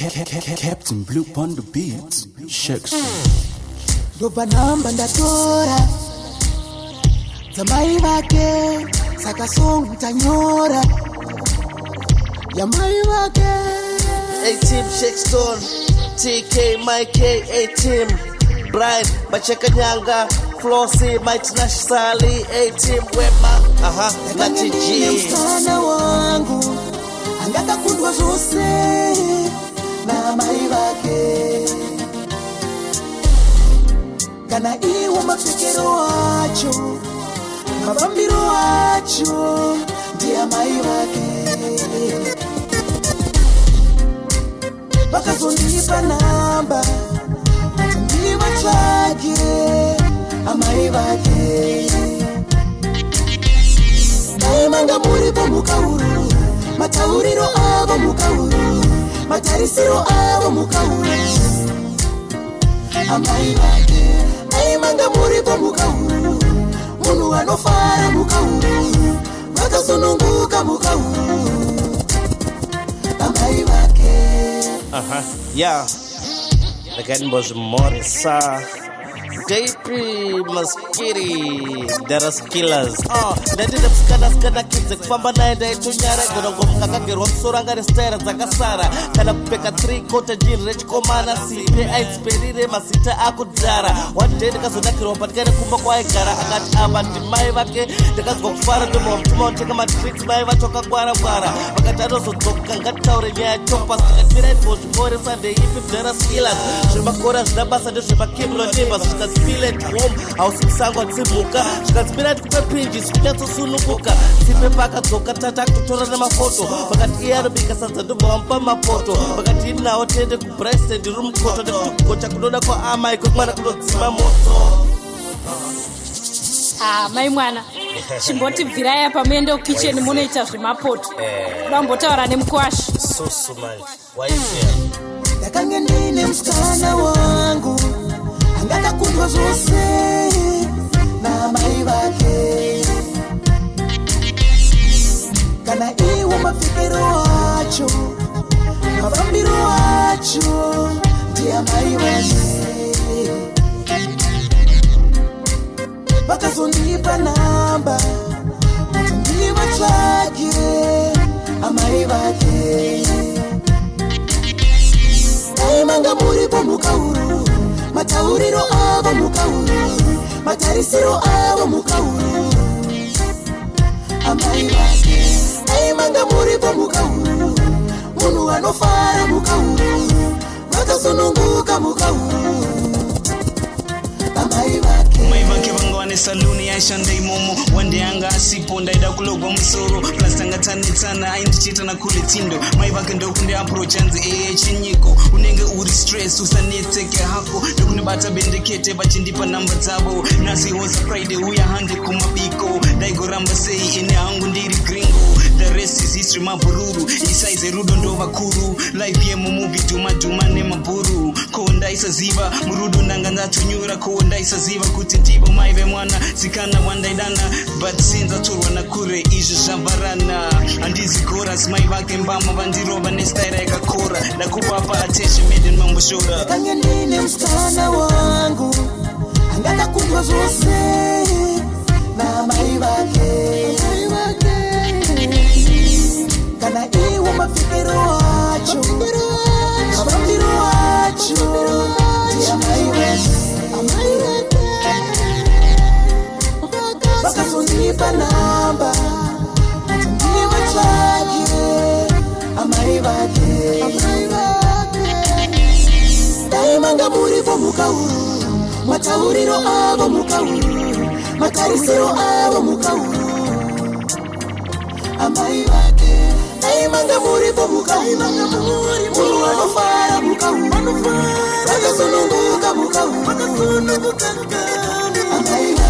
Captain Blue on the beat. Shakespeare. Doba namba ndatora Zamai wake Saka song tanyora Yamai wake A-Team Shakestone TK Mike A-Team Brian Macheka Nyanga Flossy Mike Nash Sally A-Team Wema Nati G Mstana wangu Angata kundwa zose Na mai wake Kana iwa mafikiro wacho Mabambiro wacho Ndia mai wake Baka zondipa namba Ndiwa chage Amai wake Daimanga muripo mukauru Matauriro abo mukauru Matarisiro abo mukauru Amai wake Daimanga muripo mukauru Munu wanofara mukauru Wakasununguka mukauru Amai wake Yeah Nakani Boz Morisa JP Maskiri Daras Killers Ndadida skada kids Kufamba naenda itunyare Gonongo mkakagerwa msoranga restera Zakasara Kana kupeka 3-quarter jean Rech komana sipe Aisperire masita akudara Wadede kasonakiro Patikane kumba kwa egara Akati abati mai wake Dekazwa kufara Ndomo mtuma Onteka matrix mai watoka gwara Wakati adoso toka Ngata ure nyaya chopas Kakatira Boz Morisa De ipi Daras Killers Shirima kora Shdabasa Ndo shirima kimlo Nibas Feel at home, house sangwa tsimuka Shikazimira tukupe pinji, sikunyatso sunukuka Sipe paka dzoka tata kutora na mafoto Wakati iarubika sanza ndubo wampa mapoto Wakati ina otende kubreste di room koto Nekutu kukocha kudoda kwa ama iko kumana kudodzima moto mai mwana chimboti bviraya pamende ukitchen munoita zvemapoto dambotaura nemukwashi Susu man, why is here? Dakange ndine mstana wangu Angata kundwa zose Na mai wake Kana iwa mafikiro wacho Mabambiro wacho Ndia mai wake Baka zondipa namba Ndiwa chake Amai wake Daimanga muripo mukauru Matauriro abo mukauru Matarisiro abo mukauru Amai wake Daimanga muripo mukauru Munu wanofara mukauru Wakasununguka mukauru Amai wake Maivake vangwane saluni aishandai momo Wande anga asipo ndaida kulogwa musoro Plastanga tanetsana aindichita na kule tindo Maivake ndokunde approach anzi chinyiko Unenge uri stress usaneteke hako Ndokunibata bendekete bachindipa namba zabo Nasi hosa Friday uya hande kumabiko Daigo ramba sei ene angu ndiri gringo The rest is history mabururu Isaize rudo ndo vakuru Life yemo movie duma ne maburu Konda isa ziva Murudo ndanga ndatunyura Konda isa ziva kuti ndibo maive mwana Zikana wandaidana But sinza turwa na kure Isho shambarana Andizi chorus Maivake mbama vandiroba Nestaira eka kora Nakupapa attention made in mambo shora Dakange ndine mstana wangu Angata kundwa zose Na mai wake Kana iwa mafikiro wacho Mabambiro wacho Ndia mai wake Baka zondipa namba Ndiwa chage Amai wake Daimanga muripo mukauru Matauriro abo mukauru Matarisiro abo mukauru Amai wake Daimanga muripo mukauru Munu wanofara mukauru Wakasununguka mukauru Amai wake